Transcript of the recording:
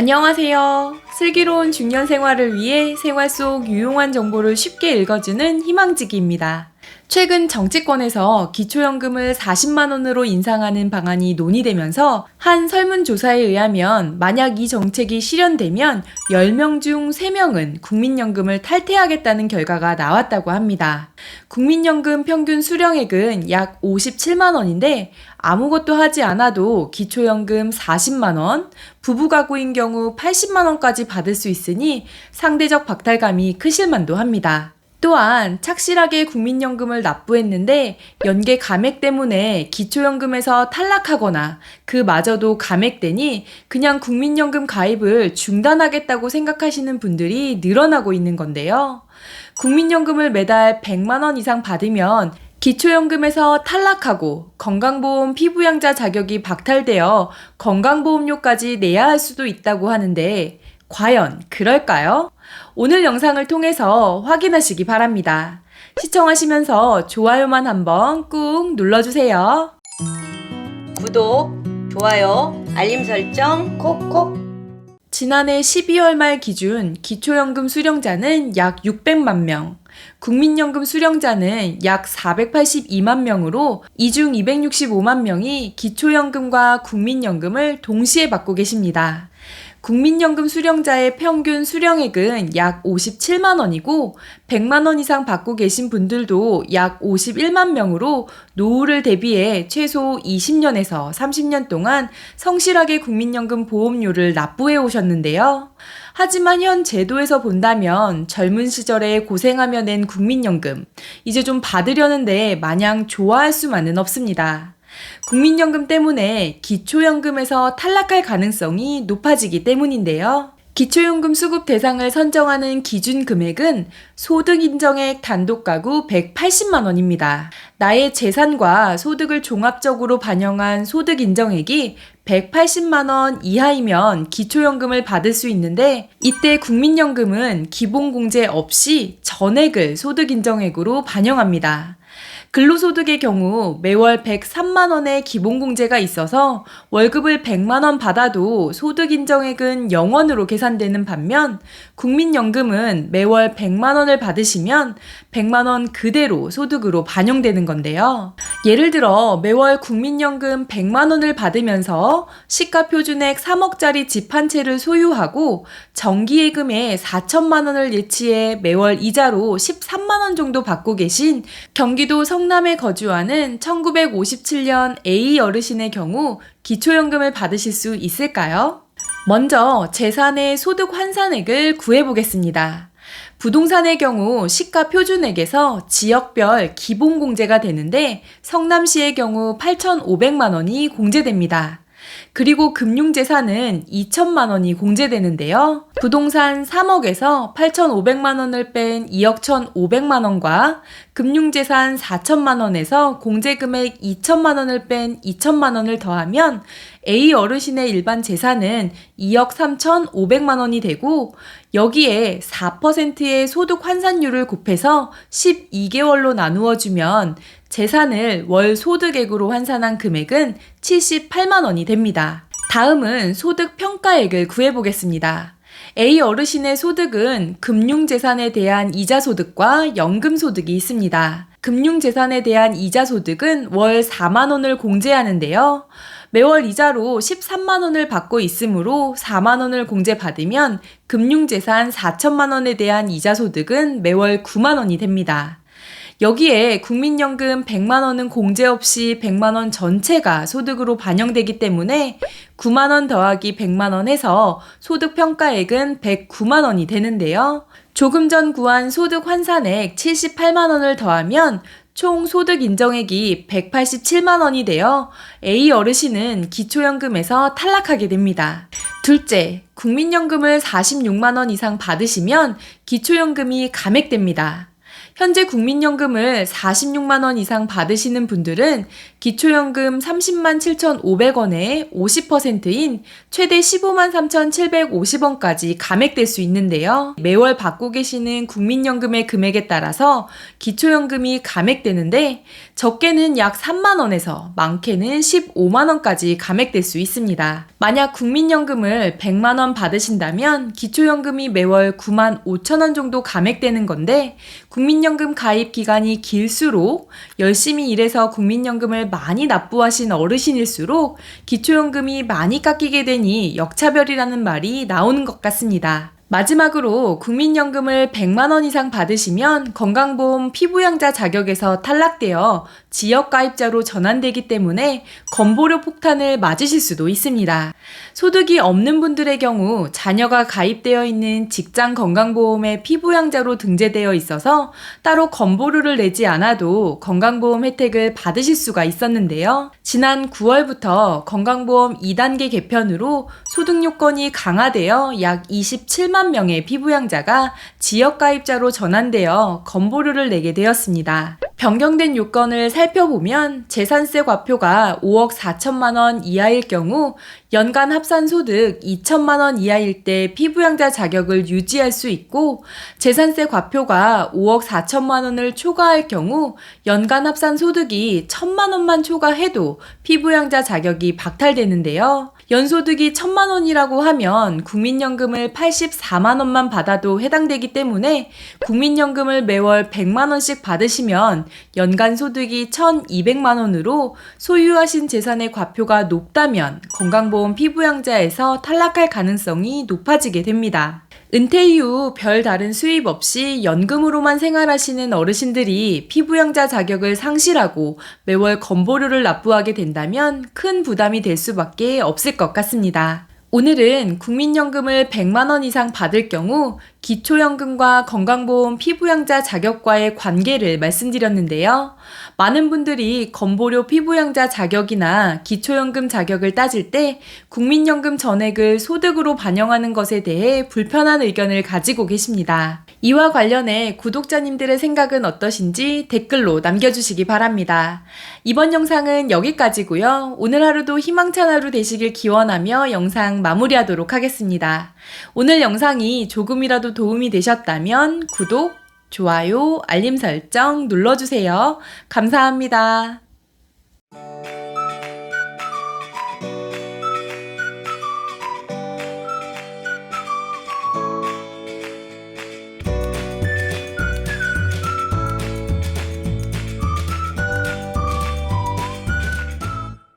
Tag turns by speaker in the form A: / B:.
A: 안녕하세요. 슬기로운 중년 생활을 위해 생활 속 유용한 정보를 쉽게 읽어주는 희망지기입니다. 최근 정치권에서 기초연금을 40만 원으로 인상하는 방안이 논의되면서 한 설문조사에 의하면 만약 이 정책이 실현되면 10명 중 3명은 국민연금을 탈퇴하겠다는 결과가 나왔다고 합니다. 국민연금 평균 수령액은 약 57만 원인데 아무것도 하지 않아도 기초연금 40만 원, 부부가구인 경우 80만 원까지 받을 수 있으니 상대적 박탈감이 크실만도 합니다. 또한 착실하게 국민연금을 납부했는데 연계 감액 때문에 기초연금에서 탈락하거나 그마저도 감액되니 그냥 국민연금 가입을 중단하겠다고 생각하시는 분들이 늘어나고 있는 건데요. 국민연금을 매달 100만 원 이상 받으면 기초연금에서 탈락하고 건강보험 피부양자 자격이 박탈되어 건강보험료까지 내야 할 수도 있다고 하는데 과연 그럴까요? 오늘 영상을 통해서 확인하시기 바랍니다. 시청하시면서 좋아요만 한번 꾹 눌러주세요.
B: 구독, 좋아요, 알림 설정 콕콕.
A: 지난해 12월 말 기준 기초연금 수령자는 약 600만 명, 국민연금 수령자는 약 482만 명으로 이 중 265만 명이 기초연금과 국민연금을 동시에 받고 계십니다. 국민연금 수령자의 평균 수령액은 약 57만 원이고 100만 원 이상 받고 계신 분들도 약 51만 명으로 노후를 대비해 최소 20년에서 30년 동안 성실하게 국민연금 보험료를 납부해 오셨는데요. 하지만 현 제도에서 본다면 젊은 시절에 고생하며 낸 국민연금, 이제 좀 받으려는데 마냥 좋아할 수만은 없습니다. 국민연금 때문에 기초연금에서 탈락할 가능성이 높아지기 때문인데요. 기초연금 수급 대상을 선정하는 기준 금액은 소득인정액 단독가구 180만 원입니다. 나의 재산과 소득을 종합적으로 반영한 소득인정액이 180만 원 이하이면 기초연금을 받을 수 있는데 이때 국민연금은 기본공제 없이 전액을 소득인정액으로 반영합니다. 근로소득의 경우 매월 103만 원의 기본공제가 있어서 월급을 100만 원 받아도 소득인정액은 0원으로 계산되는 반면 국민연금은 매월 100만 원을 받으시면 100만 원 그대로 소득으로 반영되는 건데요. 예를 들어 매월 국민연금 100만 원을 받으면서 시가표준액 3억짜리 집 한 채를 소유하고 정기예금에 4천만 원을 예치해 매월 이자로 13만 원 정도 받고 계신 경기도 성남에 거주하는 1957년 A 어르신의 경우 기초연금을 받으실 수 있을까요? 먼저 재산의 소득 환산액을 구해보겠습니다. 부동산의 경우 시가 표준액에서 지역별 기본공제가 되는데 성남시의 경우 8,500만 원이 공제됩니다. 그리고 금융재산은 2천만 원이 공제되는데요. 부동산 3억에서 8,500만 원을 뺀 2억 1,500만 원과 금융재산 4천만 원에서 공제금액 2천만 원을 뺀 2천만 원을 더하면 A 어르신의 일반 재산은 2억 3,500만 원이 되고 여기에 4%의 소득 환산율을 곱해서 12개월로 나누어 주면 재산을 월 소득액으로 환산한 금액은 78만 원이 됩니다. 다음은 소득 평가액을 구해보겠습니다. A 어르신의 소득은 금융재산에 대한 이자소득과 연금소득이 있습니다. 금융재산에 대한 이자소득은 월 4만 원을 공제하는데요. 매월 이자로 13만 원을 받고 있으므로 4만 원을 공제받으면 금융재산 4천만 원에 대한 이자소득은 매월 9만 원이 됩니다. 여기에 국민연금 100만 원은 공제 없이 100만 원 전체가 소득으로 반영되기 때문에 9만 원 더하기 100만 원 해서 소득 평가액은 109만 원이 되는데요. 조금 전 구한 소득 환산액 78만 원을 더하면 총 소득 인정액이 187만 원이 되어 A 어르신은 기초연금에서 탈락하게 됩니다. 둘째, 국민연금을 46만 원 이상 받으시면 기초연금이 감액됩니다. 현재 국민연금을 46만 원 이상 받으시는 분들은 기초연금 30만 7,500원에 50%인 최대 15만 3,750원까지 감액될 수 있는데요. 매월 받고 계시는 국민연금의 금액에 따라서 기초연금이 감액되는데 적게는 약 3만 원에서 많게는 15만 원까지 감액될 수 있습니다. 만약 국민연금을 100만 원 받으신다면 기초연금이 매월 9만 5천 원 정도 감액되는 건데 국민연금 가입 기간이 길수록 열심히 일해서 국민연금을 많이 납부하신 어르신일수록 기초연금이 많이 깎이게 되니 역차별이라는 말이 나오는 것 같습니다. 마지막으로 국민연금을 100만 원 이상 받으시면 건강보험 피부양자 자격에서 탈락되어 지역가입자로 전환되기 때문에 건보료 폭탄을 맞으실 수도 있습니다. 소득이 없는 분들의 경우 자녀가 가입되어 있는 직장 건강보험의 피부양자로 등재되어 있어서 따로 건보료를 내지 않아도 건강보험 혜택을 받으실 수가 있었는데요. 지난 9월부터 건강보험 2단계 개편으로 소득 요건이 강화되어 약 27만 명의 피부양자가 지역가입자로 전환되어 건보료를 내게 되었습니다. 변경된 요건을 살펴보면 재산세 과표가 5억 4천만 원 이하일 경우 연간 합산 소득 2천만 원 이하일 때 피부양자 자격을 유지할 수 있고 재산세 과표가 5억 4천만 원을 초과할 경우 연간 합산 소득이 1천만 원만 초과해도 피부양자 자격이 박탈되는데요. 연소득이 1천만 원이라고 하면 국민연금을 84만 원만 받아도 해당되기 때문에 국민연금을 매월 100만 원씩 받으시면 연간 소득이 1,200만 원으로 소유하신 재산의 과표가 높다면 건강보험 피부양자에서 탈락할 가능성이 높아지게 됩니다. 은퇴 이후 별다른 수입 없이 연금으로만 생활하시는 어르신들이 피부양자 자격을 상실하고 매월 건보료를 납부하게 된다면 큰 부담이 될 수밖에 없을 것 같습니다. 오늘은 국민연금을 100만 원 이상 받을 경우 기초연금과 건강보험 피부양자 자격과의 관계를 말씀드렸는데요. 많은 분들이 건보료 피부양자 자격이나 기초연금 자격을 따질 때 국민연금 전액을 소득으로 반영하는 것에 대해 불편한 의견을 가지고 계십니다. 이와 관련해 구독자님들의 생각은 어떠신지 댓글로 남겨주시기 바랍니다. 이번 영상은 여기까지고요. 오늘 하루도 희망찬 하루 되시길 기원하며 영상 마무리하도록 하겠습니다. 오늘 영상이 조금이라도 도움이 되셨다면 구독, 좋아요, 알림 설정 눌러주세요. 감사합니다.